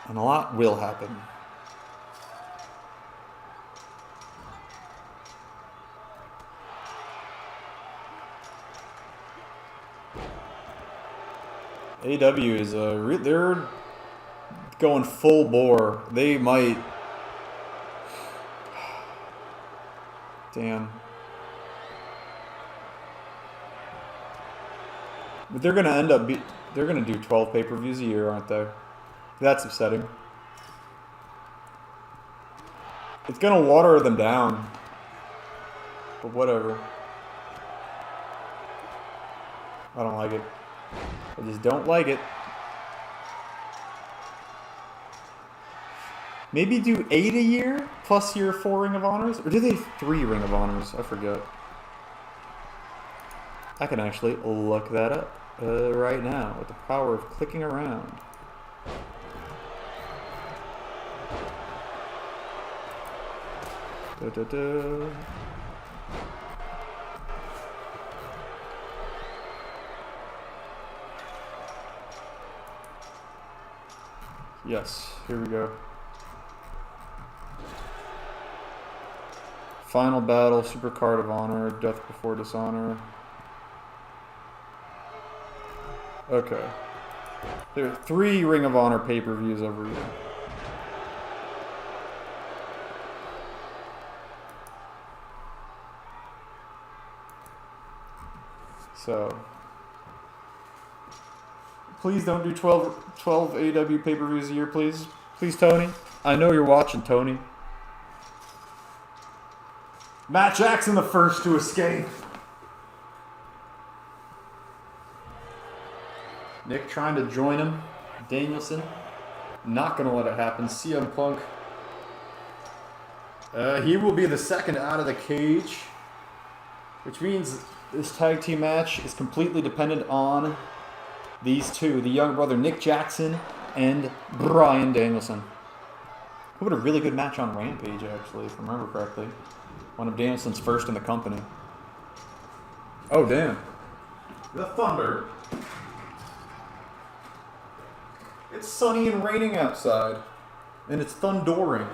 And a lot will happen. AW is they're going full bore. They might. Damn. But they're gonna end up they're gonna do 12 pay-per-views a year, aren't they? That's upsetting. It's gonna water them down. But whatever. I don't like it. I just don't like it. Maybe do 8 a year plus your 4 Ring of Honors? Or do they have 3 Ring of Honors? I forget. I can actually look that up right now with the power of clicking around. Da, da, da. Yes, here we go. Final Battle, Super Card of Honor, Death Before Dishonor. Okay. There are 3 Ring of Honor pay-per-views every year. So, please don't do 12 AW pay-per-views a year, please. Please, Tony. I know you're watching, Tony. Matt Jackson the first to escape. Nick trying to join him. Danielson. Not going to let it happen. CM Punk. He will be the second out of the cage. Which means this tag team match is completely dependent on these two. The young brother Nick Jackson and Bryan Danielson. Who had a really good match on Rampage, actually, if I remember correctly. One of Danielson's first in the company. Oh, damn. The Thunder. It's sunny and raining outside. And it's thundoring.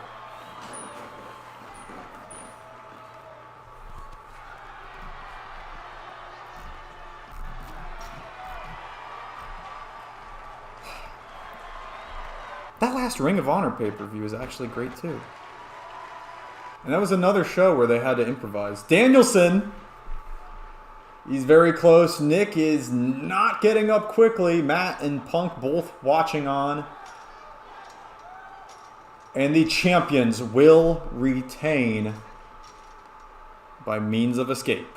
That last Ring of Honor pay-per-view is actually great, too. And that was another show where they had to improvise. Danielson! He's very close. Nick is not getting up quickly. Matt and Punk both watching on. And the champions will retain by means of escape.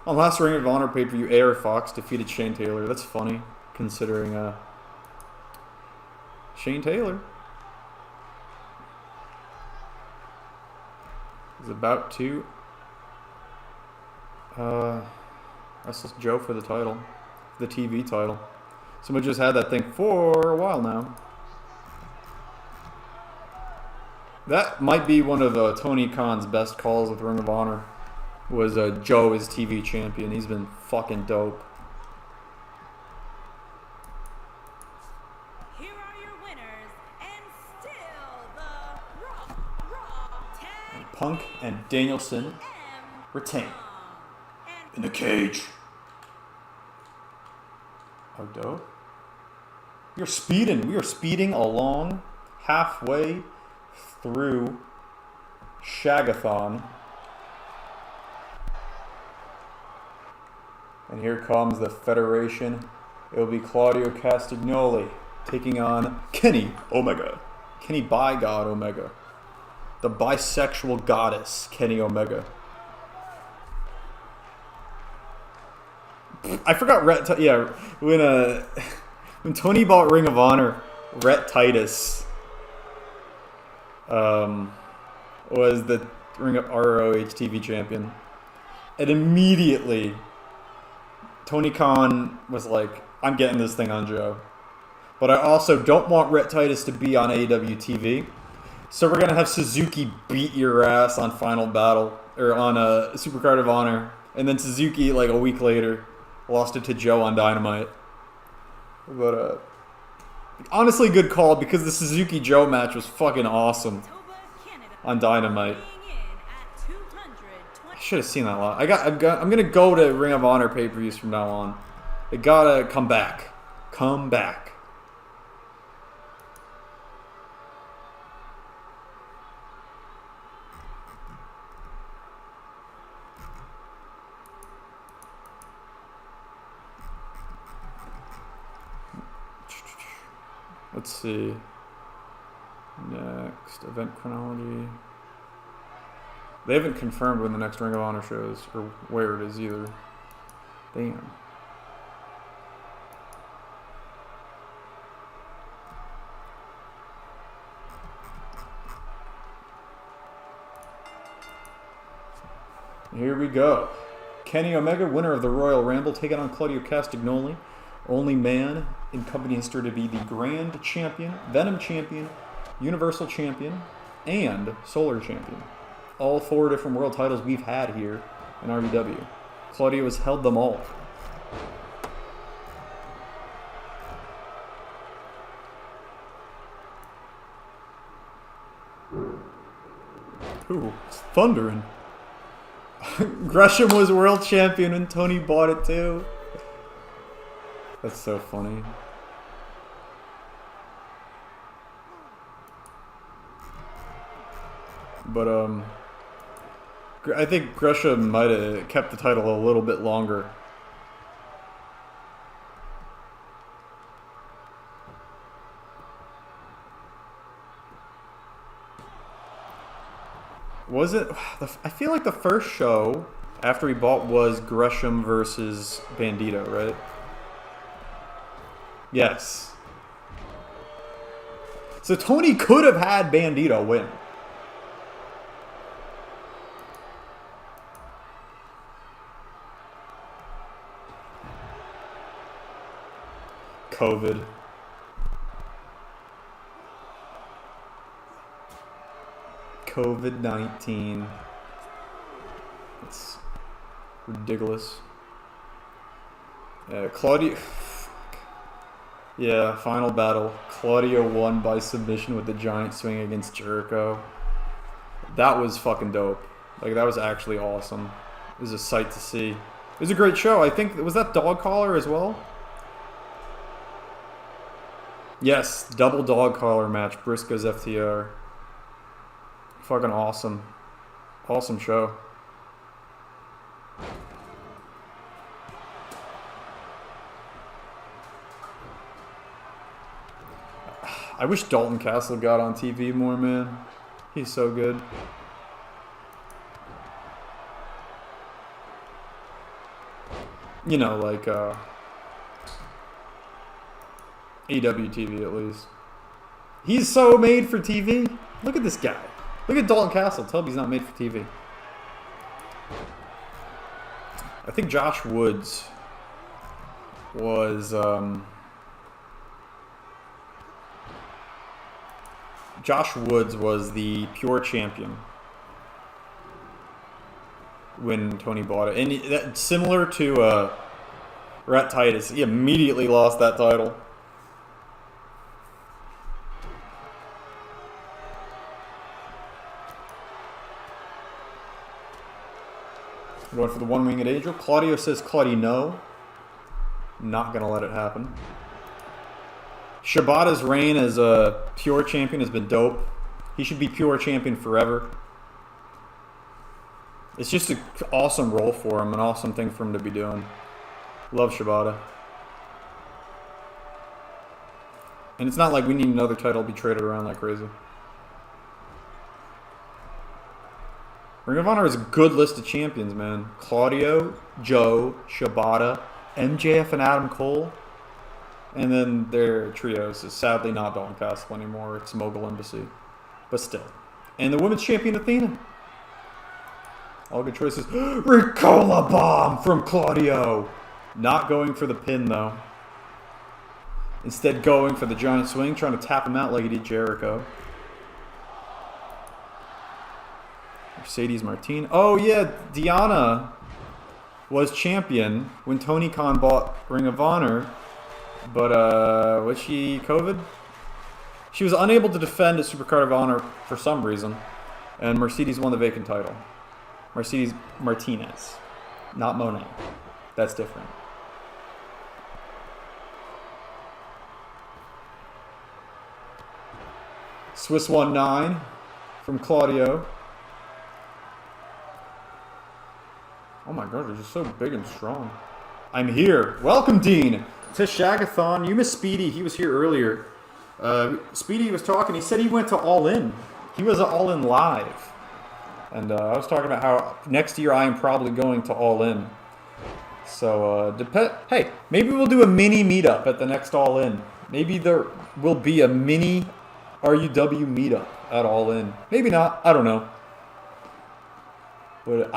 On last Ring of Honor pay-per-view, AR Fox defeated Shane Taylor. That's funny, considering Shane Taylor is about to wrestle Joe for the title, the TV title. Someone just had that thing for a while now. That might be one of Tony Khan's best calls with Ring of Honor. Was Joe is TV champion. He's been fucking dope. Here are your winners, and still the Raw Tag Punk and Danielson M retain. and In the cage. Oh, dope. We are speeding. We are speeding along halfway through Shagathon. And here comes the Federation. It will be Claudio Castagnoli taking on Kenny Omega. Kenny by God Omega. The bisexual goddess, Kenny Omega. I forgot yeah, when Tony bought Ring of Honor, Rhett Titus was the Ring of ROH TV champion. And immediately, Tony Khan was like, I'm getting this thing on Joe. But I also don't want Rhett Titus to be on AEW TV. So we're going to have Suzuki beat your ass on Final Battle, or on a Supercard of Honor. And then Suzuki, like a week later, lost it to Joe on Dynamite. But, honestly, good call, because the Suzuki-Joe match was fucking awesome on Dynamite. I should have seen that live. I'm gonna go to Ring of Honor pay-per-views from now on. They gotta come back. Come back. Let's see. Next event chronology. They haven't confirmed when the next Ring of Honor show is, or where it is either. Damn. Here we go. Kenny Omega, winner of the Royal Rumble, taking on Claudio Castagnoli. Only man in company history to be the Grand Champion, Venom Champion, Universal Champion, and Solar Champion. All 4 different world titles we've had here in RUW. Claudio has held them all. Ooh, it's thundering. Gresham was world champion when Tony bought it too. That's so funny. But, I think Gresham might have kept the title a little bit longer. Was it? I feel like the first show after he bought was Gresham versus Bandito, right? Yes. So Tony could have had Bandito win. COVID. COVID-19. It's ridiculous. Claudio. Yeah, final battle. Claudio won by submission with the giant swing against Jericho. That was fucking dope. Like, that was actually awesome. It was a sight to see. It was a great show. I think, was that dog collar as well? Yes, double dog collar match. Briscoe's FTR. Fucking awesome. Awesome show. I wish Dalton Castle got on TV more, man. He's so good. You know, like, EWTV at least. He's so made for TV. Look at this guy. Look at Dalton Castle. Tell me he's not made for TV. I think Josh Woods was... Josh Woods was the pure champion when Tony bought it. And that, similar to Rhett Titus, he immediately lost that title. Going for the one-winged angel. Claudio says, Claudio, no. Not going to let it happen. Shibata's reign as a pure champion has been dope. He should be pure champion forever. It's just an awesome role for him, an awesome thing for him to be doing. Love Shibata. And it's not like we need another title to be traded around like crazy. Ring of Honor is a good list of champions, man. Claudio, Joe, Shibata, MJF and Adam Cole. And then their trios is sadly not Dawn Castle anymore. It's Mogul Embassy. But still. And the women's champion, Athena. All good choices. Ricola Bomb from Claudio. Not going for the pin, though. Instead going for the giant swing, trying to tap him out like he did Jericho. Mercedes Martinez. Oh, yeah, Diana was champion when Tony Khan bought Ring of Honor. But, was she COVID? She was unable to defend a Supercard of Honor for some reason. And Mercedes won the vacant title. Mercedes Martinez. Not Monet. That's different. Swiss 1-9 from Claudio. Oh my god, they're just so big and strong. I'm here. Welcome, Dean, to Shagathon. You missed Speedy. He was here earlier. Speedy was talking. He said he went to All In. He was at All In Live. And I was talking about how next year I am probably going to All In. So, hey, maybe we'll do a mini meetup at the next All In. Maybe there will be a mini RUW meetup at All In. Maybe not. I don't know. But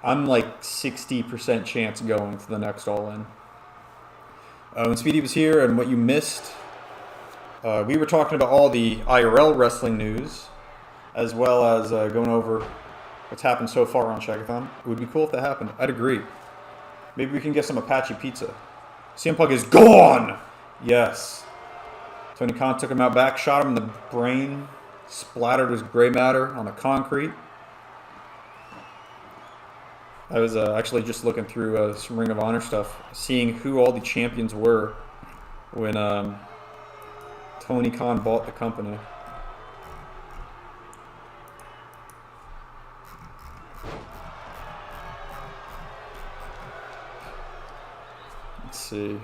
I'm like 60% chance going to the next All In. When Speedy was here and what you missed, we were talking about all the IRL wrestling news, as well as going over what's happened so far on Shagathon. It would be cool if that happened. I'd agree. Maybe we can get some Apache pizza. CM Punk is gone! Yes. Tony Khan took him out back, shot him in the brain, splattered his gray matter on the concrete. I was actually just looking through some Ring of Honor stuff, seeing who all the champions were when Tony Khan bought the company. Let's see.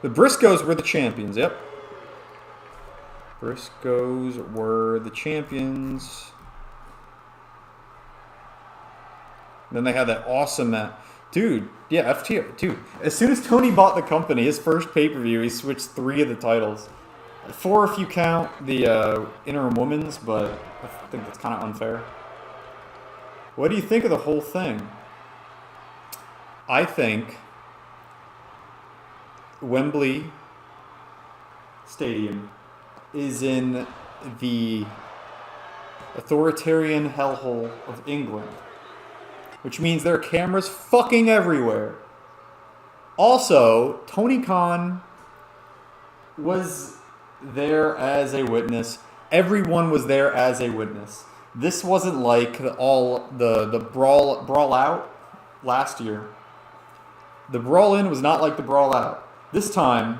The Briscoes were the champions, yep. Briscoes were the champions. Then they had that awesome match. Dude, yeah, FTO. Dude, as soon as Tony bought the company, his first pay-per-view, he switched 3 of the titles. 4 if you count the interim women's, but I think that's kind of unfair. What do you think of the whole thing? I think Wembley Stadium is in the authoritarian hellhole of England, which means there are cameras fucking everywhere. Also, Tony Khan was there as a witness. Everyone was there as a witness. This wasn't like the brawl out last year. The brawl in was not like the brawl out. This time,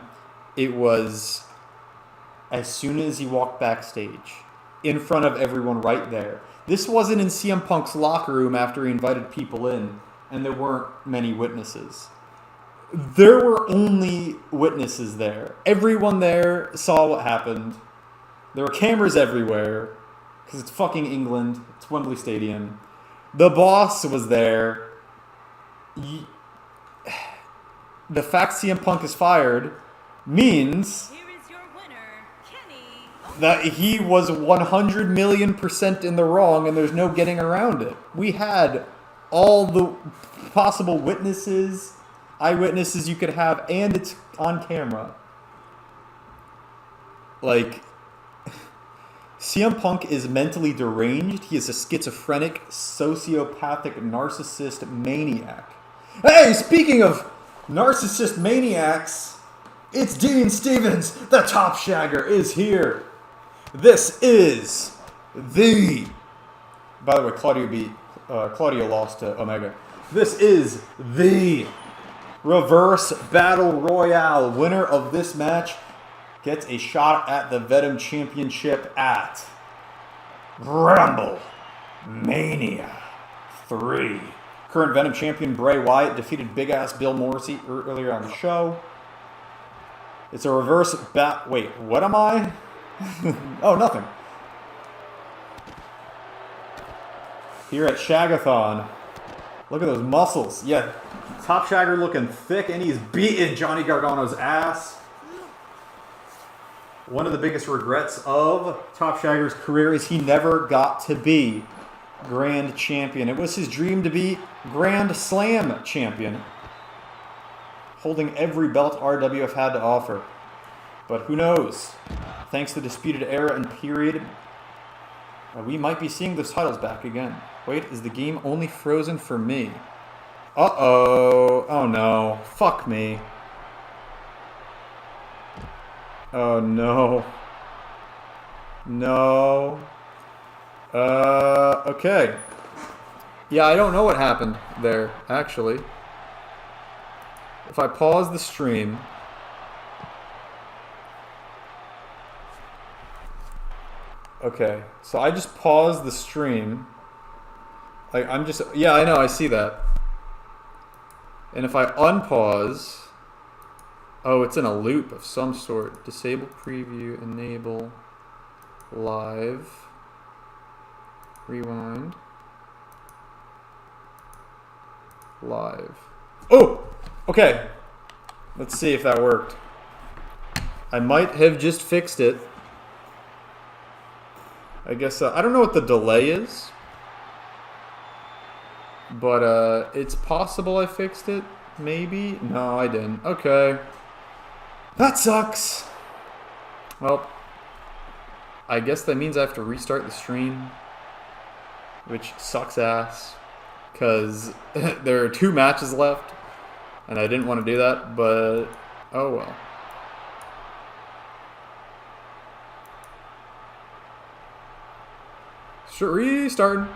it was as soon as he walked backstage, in front of everyone right there. This wasn't in CM Punk's locker room after he invited people in, and there weren't many witnesses. There were only witnesses there. Everyone there saw what happened. There were cameras everywhere, because it's fucking England. It's Wembley Stadium. The boss was there. The fact CM Punk is fired means Here is your winner, Kenny. that he was 100 million% in the wrong, and there's no getting around it. We had all the possible witnesses, eyewitnesses you could have, and it's on camera. Like, CM Punk is mentally deranged. He is a schizophrenic, sociopathic, narcissist maniac. Hey, speaking of narcissist maniacs, it's Dean Stevens. The Top Shagger is here. This is the... By the way, Claudio lost to Omega. This is the Reverse Battle Royale. Winner of this match gets a shot at the Venom Championship at Rumble Mania 3. Current Venom Champion Bray Wyatt defeated Big Ass Bill Morrissey earlier on the show. It's a reverse Wait, what am I? Oh, nothing. Here at Shagathon, Look at those muscles. Yeah, Top Shagger looking thick, and he's beating Johnny Gargano's ass. One of the biggest regrets of Top Shagger's career is he never got to be Grand Champion. It was his dream to be Grand Slam Champion, holding every belt RWF had to offer. But who knows? Thanks to the Disputed Era and Period, we might be seeing those titles back again. Wait, is the game only frozen for me? Uh-oh. Oh no. Fuck me. Oh no. No. Okay. Yeah, I don't know what happened there, actually. If I pause the stream... Okay, so I just paused the stream. Like, I'm just... Yeah, I know, I see that. And if I unpause... Oh, it's in a loop of some sort. Disable preview, enable, live, rewind, live. Oh! Okay. Let's see if that worked. I might have just fixed it. I guess, I don't know what the delay is. But, it's possible I fixed it. Maybe? No, I didn't. Okay. That sucks. Well, I guess that means I have to restart the stream, which sucks ass, because there are 2 matches left, and I didn't want to do that, but oh well. Restarting.